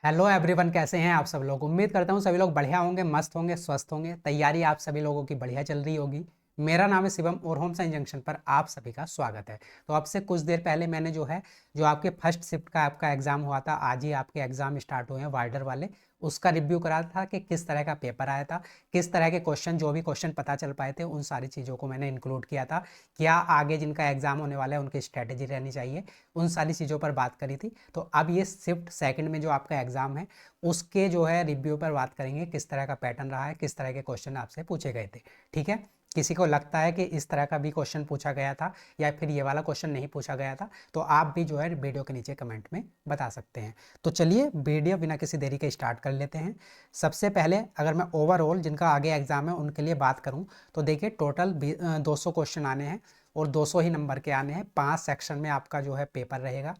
Hello everyone, कैसे हैं आप सब लोग। उम्मीद करता हूँ सभी लोग बढ़िया होंगे, मस्त होंगे, स्वस्थ होंगे। तैयारी आप सभी लोगों की बढ़िया चल रही होगी। मेरा नाम है शिवम और होम साइंस जंक्शन पर आप सभी का स्वागत है। तो अब से कुछ देर पहले मैंने जो आपके फर्स्ट शिफ्ट का आपका एग्जाम हुआ था, आज ही आपके एग्जाम स्टार्ट हुए हैं वार्डर वाले, उसका रिव्यू करा था कि किस तरह का पेपर आया था, किस तरह के क्वेश्चन, जो भी क्वेश्चन पता चल पाए थे उन सारी चीज़ों को मैंने इंक्लूड किया था। क्या आगे जिनका एग्जाम होने वाला है उनकी स्ट्रेटेजी रहनी चाहिए, उन सारी चीज़ों पर बात करी थी। तो अब ये शिफ्ट सेकंड में जो आपका एग्जाम है उसके रिव्यू पर बात करेंगे, किस तरह का पैटर्न रहा है, किस तरह के क्वेश्चन आपसे पूछे गए थे। ठीक है, किसी को लगता है कि इस तरह का भी क्वेश्चन पूछा गया था या फिर ये वाला क्वेश्चन नहीं पूछा गया था, तो आप भी वीडियो के नीचे कमेंट में बता सकते हैं। तो चलिए वीडियो बिना किसी देरी के स्टार्ट कर लेते हैं। सबसे पहले अगर मैं ओवरऑल जिनका आगे एग्जाम है उनके लिए बात करूं तो देखिए, टोटल 200 क्वेश्चन आने हैं और 200 ही नंबर के आने हैं। 5 सेक्शन में आपका पेपर रहेगा।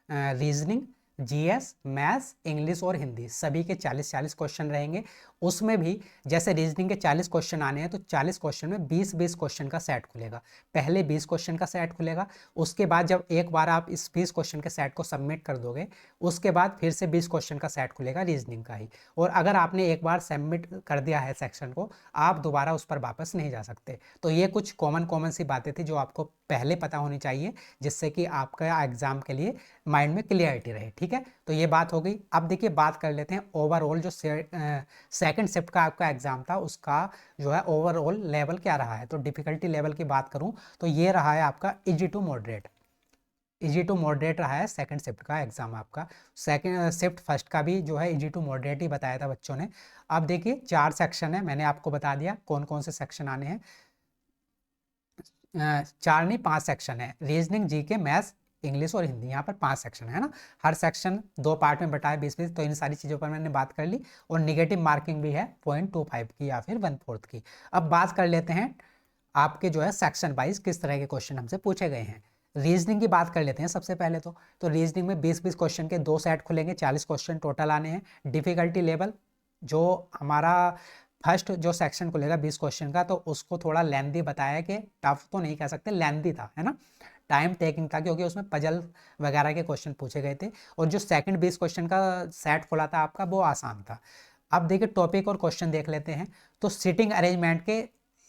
रीजनिंग, जीएस, मैथ्स, इंग्लिश और हिंदी सभी के 40-40 क्वेश्चन रहेंगे। उसमें भी जैसे रीजनिंग के 40 क्वेश्चन आने हैं तो 40 क्वेश्चन में 20-20 क्वेश्चन का सेट खुलेगा। पहले 20 क्वेश्चन का सेट खुलेगा, उसके बाद जब एक बार आप इस 20 क्वेश्चन के सेट को सबमिट कर दोगे उसके बाद फिर से 20 क्वेश्चन का सेट खुलेगा रीजनिंग का ही। और अगर आपने एक बार सबमिट कर दिया है सेक्शन को, आप दोबारा उस पर वापस नहीं जा सकते। तो ये कुछ कॉमन कॉमन सी बातें थी जो आपको पहले पता होनी चाहिए, जिससे कि आपका एग्जाम के लिए माइंड में क्लियरिटी रहे। ठीक है, तो ये बात हो गई। अब देखिए बात कर लेते हैं ओवरऑल जो सेकंड शिफ्ट का आपका एग्जाम था उसका ओवरऑल लेवल क्या रहा है। तो डिफिकल्टी लेवल की बात करूं तो ये रहा है आपका easy to moderate. Easy to moderate रहा है सेकंड शिफ्ट का एग्जाम आपका। सेकंड शिफ्ट फर्स्ट का भी इजी टू मॉडरेट ही बताया था बच्चों ने। अब देखिए 4 सेक्शन है, मैंने आपको बता दिया कौन कौन से सेक्शन आने हैं। 4 नहीं 5 सेक्शन है, रीजनिंग, जीके, मैथ्स, इंग्लिश और हिंदी। यहाँ पर 5 सेक्शन है ना, हर सेक्शन 2 पार्ट में बटा है 20-20। तो इन सारी चीज़ों पर मैंने बात कर ली। और निगेटिव मार्किंग भी है 0.25 की या फिर 1/4 की। अब बात कर लेते हैं आपके सेक्शन वाइज किस तरह के क्वेश्चन हमसे पूछे गए हैं। रीजनिंग की बात कर लेते हैं सबसे पहले। तो रीजनिंग में 20-20 क्वेश्चन के 2 सेट खुलेंगे, 40 क्वेश्चन टोटल आने हैं। डिफिकल्टी लेवल जो हमारा फर्स्ट जो सेक्शन खुलेगा 20 क्वेश्चन का, तो उसको थोड़ा लेंदी बताया कि टफ तो नहीं कह सकते, लेंदी था, है ना, टाइम टेकिंग था, क्योंकि उसमें पजल वगैरह के क्वेश्चन पूछे गए थे। और जो सेकंड 20 क्वेश्चन का सेट खुला था आपका वो आसान था। अब देखिए टॉपिक और क्वेश्चन देख लेते हैं। तो सिटिंग अरेंजमेंट के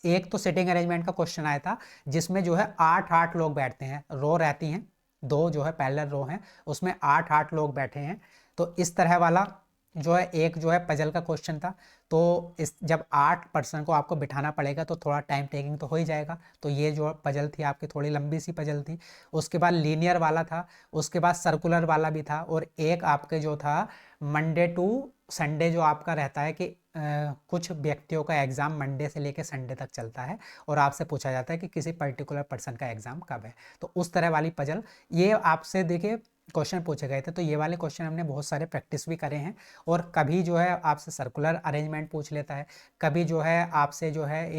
एक तो सिटिंग अरेंजमेंट का क्वेश्चन आया था, जिसमें 8-8 लोग बैठते हैं, रो रहती हैं, दो पैरेलल रो हैं, उसमें 8-8 लोग बैठे हैं। तो इस तरह वाला एक पजल का क्वेश्चन था। तो इस जब 8 पर्सन को आपको बिठाना पड़ेगा तो थोड़ा टाइम टेकिंग तो हो ही जाएगा। तो ये पजल थी आपकी, थोड़ी लंबी सी पजल थी। उसके बाद लीनियर वाला था, उसके बाद सर्कुलर वाला भी था, और एक आपके मंडे टू संडे आपका रहता है कि कुछ व्यक्तियों का एग्ज़ाम मंडे से लेकर संडे तक चलता है और आपसे पूछा जाता है कि किसी पर्टिकुलर पर्सन का एग्ज़ाम कब है। तो उस तरह वाली पजल ये आपसे देखिए क्वेश्चन पूछे गए थे। तो ये वाले क्वेश्चन हमने बहुत सारे प्रैक्टिस भी करे हैं। और कभी आपसे सर्कुलर अरेंजमेंट पूछ लेता है, कभी आपसे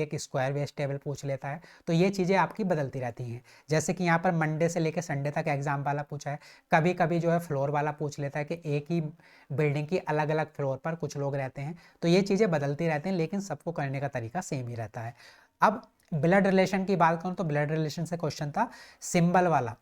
एक स्क्वायर वेज टेबल पूछ लेता है। तो ये चीज़ें आपकी बदलती रहती हैं। जैसे कि यहाँ पर मंडे से लेकर संडे तक एग्जाम वाला पूछा है, कभी कभी फ्लोर वाला पूछ लेता है कि एक ही बिल्डिंग की अलग अलग फ्लोर पर कुछ लोग रहते हैं। तो ये चीज़ें बदलती रहती हैं, लेकिन सबको करने का तरीका सेम ही रहता है। अब ब्लड रिलेशन की बात करूँ तो ब्लड रिलेशन से क्वेश्चन था सिंबल वाला,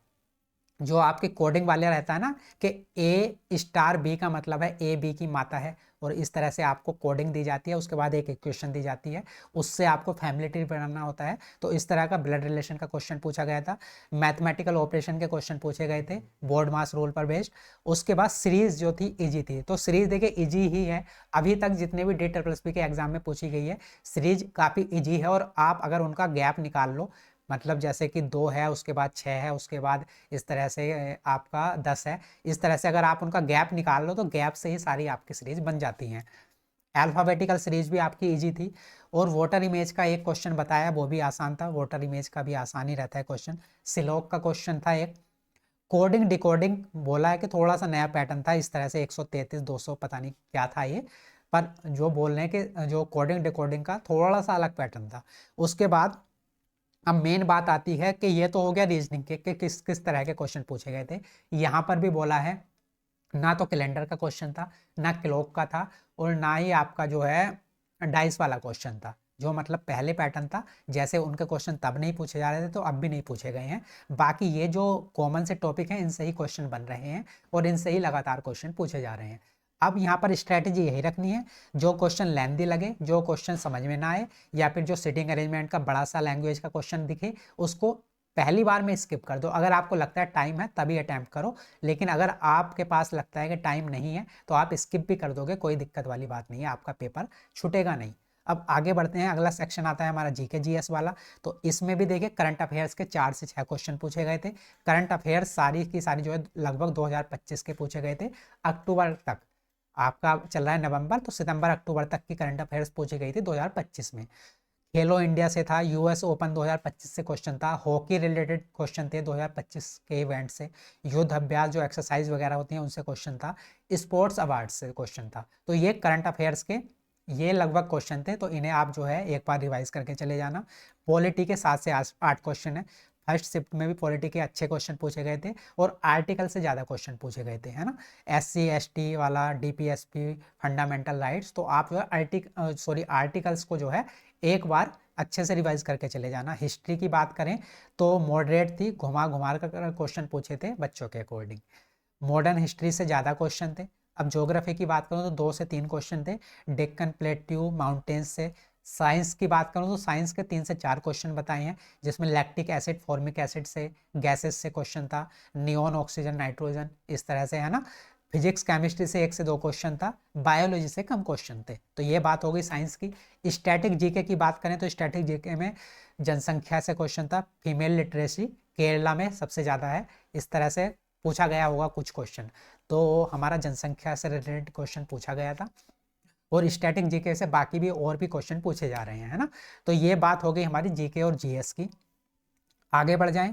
जो आपके कोडिंग वाले रहता है ना, कि ए स्टार बी का मतलब है ए बी की माता है, और इस तरह से आपको कोडिंग दी जाती है। उसके बाद एक इक्वेशन दी जाती है, उससे आपको फैमिली ट्री बनाना होता है। तो इस तरह का ब्लड रिलेशन का क्वेश्चन पूछा गया था। मैथमेटिकल ऑपरेशन के क्वेश्चन पूछे गए थे बोर्ड मास रूल पर बेस्ड। उसके बाद सीरीज जो थी इजी थी। तो सीरीज देखिए इजी ही है, अभी तक जितने भी DSSP के एग्जाम में पूछी गई है सीरीज काफ़ी इजी है। और आप अगर उनका गैप निकाल लो, मतलब जैसे कि 2 है, उसके बाद 6 है, उसके बाद इस तरह से आपका 10 है, इस तरह से अगर आप उनका गैप निकाल लो तो गैप से ही सारी आपकी सीरीज बन जाती हैं। अल्फ़ाबेटिकल सीरीज भी आपकी इजी थी। और वोटर इमेज का एक क्वेश्चन बताया, वो भी आसान था। वोटर इमेज का भी आसान ही रहता है क्वेश्चन। सिलोक का क्वेश्चन था एक। कोडिंग डिकोडिंग बोला है कि थोड़ा सा नया पैटर्न था, इस तरह से 133 200 पता नहीं क्या था ये, पर जो बोल रहे हैं कि जो कोडिंग डिकोडिंग का थोड़ा सा अलग पैटर्न था। उसके बाद अब मेन बात आती है कि ये तो हो गया रीजनिंग के कि किस किस तरह के क्वेश्चन पूछे गए थे। यहाँ पर भी बोला है, ना तो कैलेंडर का क्वेश्चन था, ना क्लॉक का था, और ना ही आपका डाइस वाला क्वेश्चन था। जो मतलब पहले पैटर्न था, जैसे उनके क्वेश्चन तब नहीं पूछे जा रहे थे तो अब भी नहीं पूछे गए हैं। बाकी ये जो कॉमन से टॉपिक हैं इनसे ही क्वेश्चन बन रहे हैं और इनसे ही लगातार क्वेश्चन पूछे जा रहे हैं। अब यहाँ पर स्ट्रैटेजी यही रखनी है, जो क्वेश्चन लेंदी लगे, जो क्वेश्चन समझ में ना आए, या फिर जो सिटिंग अरेंजमेंट का बड़ा सा लैंग्वेज का क्वेश्चन दिखे, उसको पहली बार में स्किप कर दो। अगर आपको लगता है टाइम है तभी अटैम्प्ट करो, लेकिन अगर आपके पास लगता है कि टाइम नहीं है तो आप स्किप भी कर दोगे, कोई दिक्कत वाली बात नहीं है, आपका पेपर छूटेगा नहीं। अब आगे बढ़ते हैं, अगला सेक्शन आता है हमारा जीके जीएस वाला। तो इसमें भी देखिए करंट अफेयर्स के 4 से 6 क्वेश्चन पूछे गए थे। करंट अफेयर्स सारी की सारी जो है लगभग 2025 के पूछे गए थे। अक्टूबर तक, आपका चल रहा है नवंबर, तो सितंबर अक्टूबर तक की करंट अफेयर्स पूछी गई थी 2025 में। खेलो इंडिया से था, यूएस ओपन 2025 से क्वेश्चन था, हॉकी रिलेटेड क्वेश्चन थे 2025 के इवेंट से, युद्ध अभ्यास जो एक्सरसाइज वगैरह होती हैं उनसे क्वेश्चन था, स्पोर्ट्स अवार्ड से क्वेश्चन था। तो ये करंट अफेयर्स के ये लगभग क्वेश्चन थे, तो इन्हें आप जो है एक बार रिवाइज करके चले जाना। पॉलिटी के 7 से 8 क्वेश्चन है। फर्स्ट शिफ्ट में भी पॉलिटी के अच्छे क्वेश्चन पूछे गए थे और आर्टिकल से ज़्यादा क्वेश्चन पूछे गए थे, है ना। SC ST वाला, DPSP, फंडामेंटल राइट्स, तो आप जो है आर्टिकल्स को जो है एक बार अच्छे से रिवाइज करके चले जाना। हिस्ट्री की बात करें तो मॉडरेट थी, घुमा घुमा कर क्वेश्चन पूछे थे बच्चों के अकॉर्डिंग। मॉडर्न हिस्ट्री से ज़्यादा क्वेश्चन थे। अब ज्योग्राफी की बात करूँ तो 2 से 3 क्वेश्चन थे, डेक्कन प्लेट्यू माउंटेन्स से। साइंस की बात करूँ तो साइंस के 3 से 4 क्वेश्चन बताए हैं, जिसमें लैक्टिक एसिड, फॉर्मिक एसिड से, गैसेस से क्वेश्चन था, नियोन, ऑक्सीजन, नाइट्रोजन, इस तरह से, है ना। फिजिक्स केमिस्ट्री से 1 से 2 क्वेश्चन था, बायोलॉजी से कम क्वेश्चन थे। तो ये बात हो गई साइंस की। स्टैटिक जीके की बात करें तो स्टैटिक जीके में जनसंख्या से क्वेश्चन था, फीमेल लिटरेसी केरला में सबसे ज़्यादा है, इस तरह से पूछा गया होगा कुछ क्वेश्चन। तो हमारा जनसंख्या से रिलेटेड क्वेश्चन पूछा गया था, और स्टैटिक जीके से बाकी भी और भी क्वेश्चन पूछे जा रहे हैं, है ना। तो ये बात हो गई हमारी जीके और जीएस की। आगे बढ़ जाएं।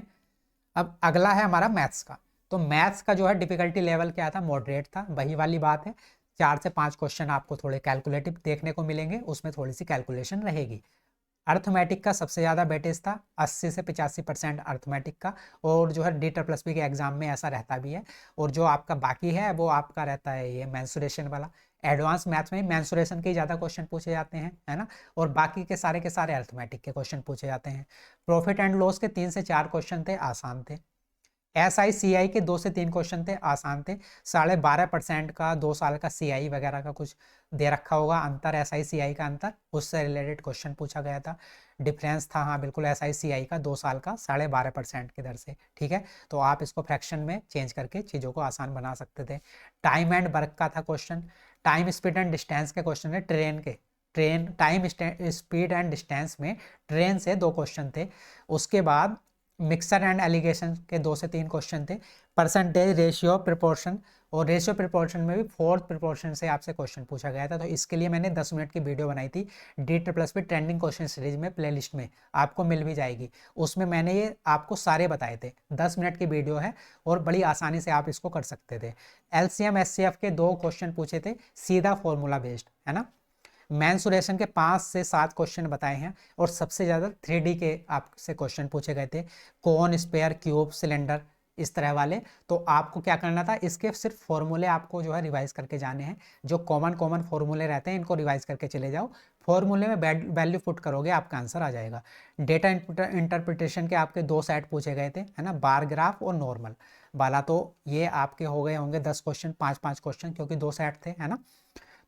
अब अगला है हमारा मैथ्स का। तो मैथ्स का जो है डिफिकल्टी लेवल क्या था, मॉडरेट था, वही वाली बात है। 4 से 5 क्वेश्चन आपको थोड़े कैलकुलेटिव देखने को मिलेंगे, उसमें थोड़ी सी कैलकुलेशन रहेगी। अर्थमेटिक का सबसे ज़्यादा वेटेज था, 80 से 85% अर्थमेटिक का, और जो है DSSB के एग्जाम में ऐसा रहता भी है। और जो आपका बाकी है वो आपका रहता है ये मेंसुरेशन वाला। एडवांस मैथ्स में मेंसुरेशन के ज़्यादा क्वेश्चन पूछे जाते हैं, है ना, और बाकी के सारे अर्थमेटिक के क्वेश्चन पूछे जाते हैं। प्रॉफिट एंड लॉस के 3 से 4 क्वेश्चन थे, आसान थे। SI CI के 2 से 3 क्वेश्चन थे, आसान थे। 12.5% का 2 साल का CI वगैरह का कुछ दे रखा होगा अंतर, SI CI का अंतर, उससे रिलेटेड क्वेश्चन पूछा गया था। डिफरेंस था, हाँ बिल्कुल, SI CI का 2 साल का 12.5% की दर से, ठीक है। तो आप इसको फ्रैक्शन में चेंज करके चीज़ों को आसान बना सकते थे। टाइम एंड वर्क का था question. Time speed and distance के क्वेश्चन है, train time speed and distance में ट्रेन से 2 क्वेश्चन थे। उसके बाद मिक्सर एंड एलिगेशन के 2 से 3 क्वेश्चन थे। परसेंटेज, रेशियो, प्रिपोर्शन, और रेशियो प्रिपोर्शन में भी 4th प्रिपोर्शन से आपसे क्वेश्चन पूछा गया था। तो इसके लिए मैंने 10 मिनट की वीडियो बनाई थी, DSSB ट्रेंडिंग क्वेश्चन सीरीज में, प्लेलिस्ट में आपको मिल भी जाएगी। उसमें मैंने ये आपको सारे बताए थे, 10 मिनट की वीडियो है और बड़ी आसानी से आप इसको कर सकते थे। LCM SCF के 2 क्वेश्चन पूछे थे, सीधा फॉर्मूला बेस्ड, है ना। मेंसुरेशन के 5 से 7 क्वेश्चन बताए हैं, और सबसे ज़्यादा 3D के आपसे क्वेश्चन पूछे गए थे, कोन, स्पेयर, क्यूब, सिलेंडर, इस तरह वाले। तो आपको क्या करना था, इसके सिर्फ फॉर्मूले आपको जो है रिवाइज करके जाने हैं। जो कॉमन फॉर्मूले रहते हैं इनको रिवाइज करके चले जाओ, फॉर्मूले में वैल्यू पुट करोगे आपका आंसर आ जाएगा। डेटा इंटरप्रिटेशन के आपके 2 सेट पूछे गए थे, है ना, बार ग्राफ और नॉर्मल वाला। तो ये आपके हो गए होंगे 10 क्वेश्चन, 5-5 क्वेश्चन, क्योंकि 2 सेट थे, है ना।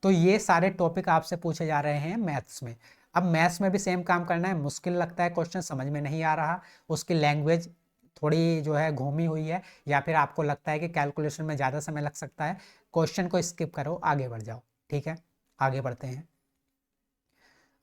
तो ये सारे टॉपिक आपसे पूछे जा रहे हैं मैथ्स में। अब मैथ्स में भी सेम काम करना है, मुश्किल लगता है क्वेश्चन, समझ में नहीं आ रहा, उसकी लैंग्वेज थोड़ी जो है घूमी हुई है, या फिर आपको लगता है कि कैलकुलेशन में ज़्यादा समय लग सकता है, क्वेश्चन को स्किप करो, आगे बढ़ जाओ, ठीक है। आगे बढ़ते हैं।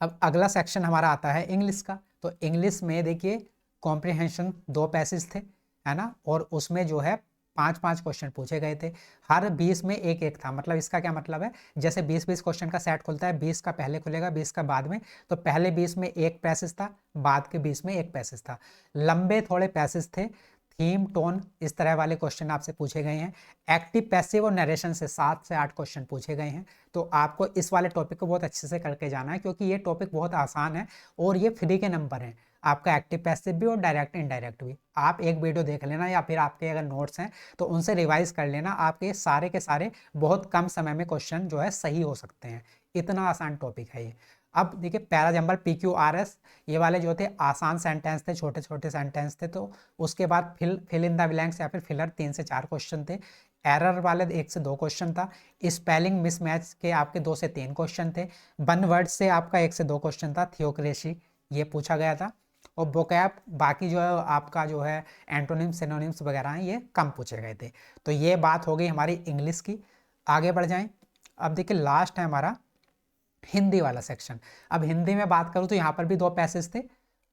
अब अगला सेक्शन हमारा आता है इंग्लिश का। तो इंग्लिश में देखिए कॉम्प्रिहेंशन 2 पैसेज थे, है ना, और उसमें जो है 5-5 क्वेश्चन पूछे गए थे। हर 20 में एक एक था, मतलब इसका क्या मतलब है, जैसे 20-20 क्वेश्चन का सेट खुलता है, 20 का पहले खुलेगा, 20 का बाद में, तो पहले 20 में एक पैसेज था, बाद के 20 में एक पैसेज था। लंबे थोड़े पैसेज थे, थीम, टोन, इस तरह वाले क्वेश्चन आपसे पूछे गए हैं। एक्टिव, पैसिव और नरेशन से 7 से 8 क्वेश्चन पूछे गए हैं। तो आपको इस वाले टॉपिक को बहुत अच्छे से करके जाना है, क्योंकि ये टॉपिक बहुत आसान है और ये फ्री के नंबर हैं, आपका एक्टिव पैसिव भी और डायरेक्ट इनडायरेक्ट भी। आप एक वीडियो देख लेना, या फिर आपके अगर नोट्स हैं तो उनसे रिवाइज कर लेना, आपके सारे के सारे बहुत कम समय में क्वेश्चन जो है सही हो सकते हैं, इतना आसान टॉपिक है ये। अब देखिए पैराजंबल, PQRS, ये वाले जो थे आसान सेंटेंस थे, छोटे छोटे सेंटेंस थे। तो उसके बाद फिल इन द ब्लैंक्स या फिर फिलर 3 से 4 क्वेश्चन थे। एरर वाले 1 से 2 क्वेश्चन था, स्पेलिंग मिसमैच के आपके 2 से 3 क्वेश्चन थे, वन वर्ड से आपका 1 से 2 क्वेश्चन था, थियोक्रेसी ये पूछा गया था, और वोकैब बाकी जो है आपका जो है एंटोनिम्स सिनोनिम्स वगैरह हैं ये कम पूछे गए थे। तो ये बात हो गई हमारी इंग्लिश की। आगे बढ़ जाएं। अब देखिए लास्ट है हमारा हिंदी वाला सेक्शन। अब हिंदी में बात करूँ तो यहाँ पर भी 2 पैसेज थे,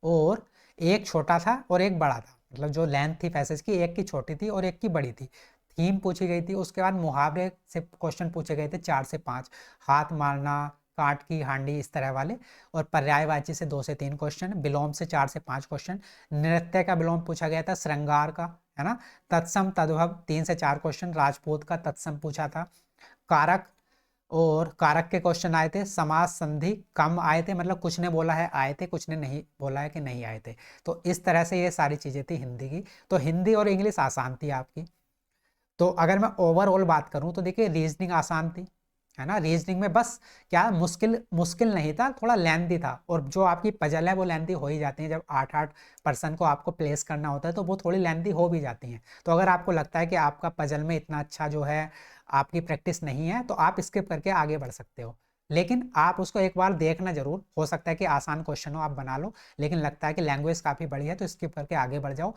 और एक छोटा था और एक बड़ा था, मतलब जो लेंथ थी पैसेज की, एक की छोटी थी और एक की बड़ी थी। थीम पूछी गई थी, उसके बाद मुहावरे से क्वेश्चन पूछे गए थे 4 से 5, हाथ मारना, काट की हांडी, इस तरह वाले, और पर्यायवाची से 2 से 3 क्वेश्चन, विलोम से 4 से 5 क्वेश्चन, नृत्य का विलोम पूछा गया था, श्रृंगार का, है ना, तत्सम तद्भव 3 से 4 क्वेश्चन, राजपूत का तत्सम पूछा था, कारक और कारक के क्वेश्चन आए थे, समास संधि कम आए थे, मतलब कुछ ने बोला है आए थे, कुछ ने नहीं बोला है कि नहीं आए थे। तो इस तरह से ये सारी चीजें थी हिंदी की। तो हिंदी और इंग्लिश आसान थी आपकी। तो अगर मैं ओवरऑल बात करूं तो देखिए रीजनिंग आसान थी, है ना, रीजनिंग में बस क्या मुश्किल मुश्किल नहीं था, थोड़ा लेंथी था, और जो आपकी पजल है वो लेंथी हो ही जाती है, जब 8-8% को आपको प्लेस करना होता है तो वो थोड़ी लेंथी हो भी जाती हैं। तो अगर आपको लगता है कि आपका पजल में इतना अच्छा जो है आपकी प्रैक्टिस नहीं है तो आप स्किप करके आगे बढ़ सकते हो, लेकिन आप उसको एक बार देखना जरूर, हो सकता है कि आसान क्वेश्चन हो आप बना लो, लेकिन लगता है कि लैंग्वेज काफ़ी बड़ी है तो स्किप करके आगे बढ़ जाओ।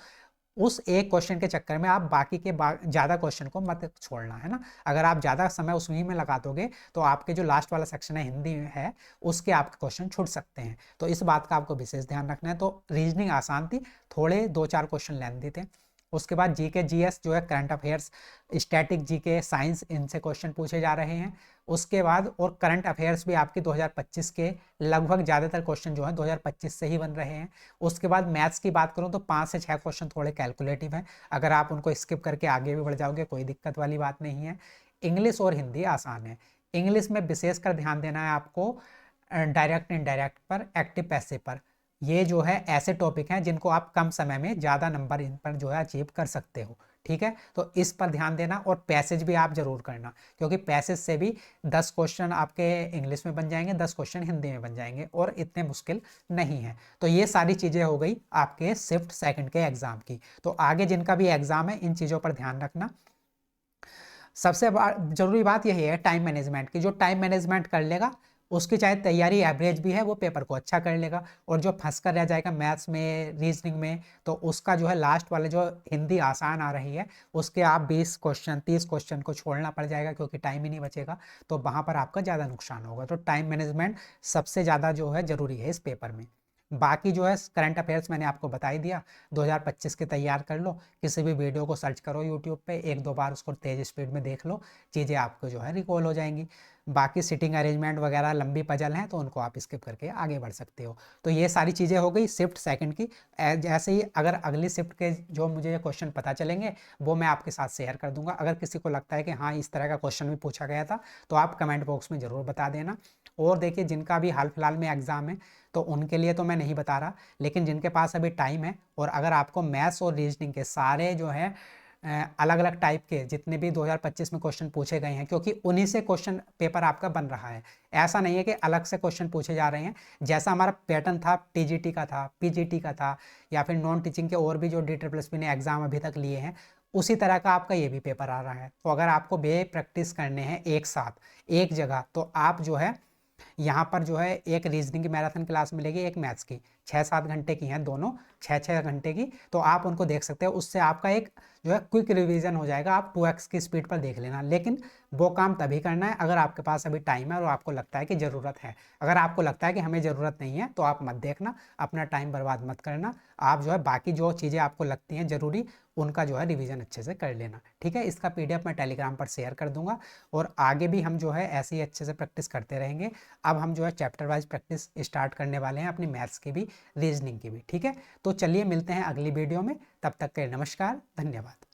उस एक क्वेश्चन के चक्कर में आप बाकी के ज़्यादा क्वेश्चन को मत छोड़ना, है ना। अगर आप ज़्यादा समय उसमें में लगा दोगे तो आपके जो लास्ट वाला सेक्शन है हिंदी में है उसके आपके क्वेश्चन छूट सकते हैं। तो इस बात का आपको विशेष ध्यान रखना है। तो रीजनिंग आसान थी, थोड़े 2-4 क्वेश्चन लेंथी थे। उसके बाद जीके जीएस जो है current affairs, static GK, science, इनसे क्वेश्चन पूछे जा रहे हैं। उसके बाद और करंट अफेयर्स भी आपके 2025 के लगभग ज़्यादातर क्वेश्चन जो है 2025 से ही बन रहे हैं। उसके बाद मैथ्स की बात करूं तो 5 से 6 क्वेश्चन थोड़े कैलकुलेटिव हैं, अगर आप उनको स्किप करके आगे भी बढ़ जाओगे कोई दिक्कत वाली बात नहीं है। इंग्लिश और हिंदी आसान है। इंग्लिश में विशेषकर ध्यान देना है आपको डायरेक्ट इनडायरेक्ट पर, एक्टिव पैसिव पर। ये जो है ऐसे टॉपिक हैं जिनको आप कम समय में ज़्यादा नंबर इन पर जो है अचीव कर सकते हो, ठीक है। तो इस पर ध्यान देना, और पैसेज भी आप जरूर करना, क्योंकि पैसेज से भी 10 क्वेश्चन आपके इंग्लिश में बन जाएंगे, 10 क्वेश्चन हिंदी में बन जाएंगे, और इतने मुश्किल नहीं है। तो ये सारी चीज़ें हो गई आपके शिफ्ट सेकंड के एग्जाम की। तो आगे जिनका भी एग्जाम है इन चीज़ों पर ध्यान रखना। सबसे जरूरी बात यही है टाइम मैनेजमेंट की, जो टाइम मैनेजमेंट कर लेगा उसकी चाहे तैयारी एवरेज भी है वो पेपर को अच्छा कर लेगा, और जो फंस कर रह जाएगा मैथ्स में, रीजनिंग में, तो उसका जो है लास्ट वाले जो हिंदी आसान आ रही है उसके आप 20 क्वेश्चन 30 क्वेश्चन को छोड़ना पड़ जाएगा, क्योंकि टाइम ही नहीं बचेगा, तो वहाँ पर आपका ज़्यादा नुकसान होगा। तो टाइम मैनेजमेंट सबसे ज़्यादा जो है ज़रूरी है इस पेपर में। बाकी जो है करंट अफेयर्स मैंने आपको बता ही दिया, 2025 के तैयार कर लो, किसी भी वीडियो को सर्च करो यूट्यूब पे, 1-2 बार उसको तेज स्पीड में देख लो, चीज़ें आपको जो है रिकॉल हो जाएंगी। बाकी सिटिंग अरेंजमेंट वगैरह लंबी पजल हैं तो उनको आप स्किप करके आगे बढ़ सकते हो। तो ये सारी चीज़ें हो गई शिफ्ट सेकंड की। जैसे ही अगर अगली शिफ्ट के जो मुझे क्वेश्चन पता चलेंगे वो मैं आपके साथ शेयर कर दूंगा। अगर किसी को लगता है कि हाँ इस तरह का क्वेश्चन भी पूछा गया था तो आप कमेंट बॉक्स में ज़रूर बता देना। और देखिए जिनका भी हाल फिलहाल में एग्ज़ाम है तो उनके लिए तो मैं नहीं बता रहा, लेकिन जिनके पास अभी टाइम है और अगर आपको मैथ्स और रीजनिंग के सारे जो है अलग अलग टाइप के जितने भी 2025 में क्वेश्चन पूछे गए हैं, क्योंकि उन्हीं से क्वेश्चन पेपर आपका बन रहा है, ऐसा नहीं है कि अलग से क्वेश्चन पूछे जा रहे हैं। जैसा हमारा पैटर्न था टीजीटी का था, पीजीटी का था, या फिर नॉन टीचिंग के और भी जो DSSS ने एग्जाम अभी तक लिए हैं, उसी तरह का आपका ये भी पेपर आ रहा है। तो अगर आपको बे प्रैक्टिस करने हैं एक साथ एक जगह, तो आप जो है यहाँ पर जो है एक रीजनिंग की मैराथन क्लास मिलेगी, एक मैथ्स की, 6-7 घंटे की हैं दोनों, 6-6 घंटे की, तो आप उनको देख सकते हो। उससे आपका एक जो है क्विक रिवीजन हो जाएगा, आप 2x की स्पीड पर देख लेना। लेकिन वो काम तभी करना है अगर आपके पास अभी टाइम है और आपको लगता है कि ज़रूरत है। अगर आपको लगता है कि हमें ज़रूरत नहीं है तो आप मत देखना, अपना टाइम बर्बाद मत करना। आप जो है बाकी जो चीज़ें आपको लगती हैं ज़रूरी उनका जो है रिवीजन अच्छे से कर लेना, ठीक है। इसका PDF मैं टेलीग्राम पर शेयर कर दूंगा, और आगे भी हम जो है ऐसे ही अच्छे से प्रैक्टिस करते रहेंगे। अब हम जो है चैप्टर वाइज प्रैक्टिस स्टार्ट करने वाले हैं अपनी मैथ्स की भी, रीजनिंग की भी, ठीक है। तो चलिए मिलते हैं अगली वीडियो में, तब तक के नमस्कार, धन्यवाद।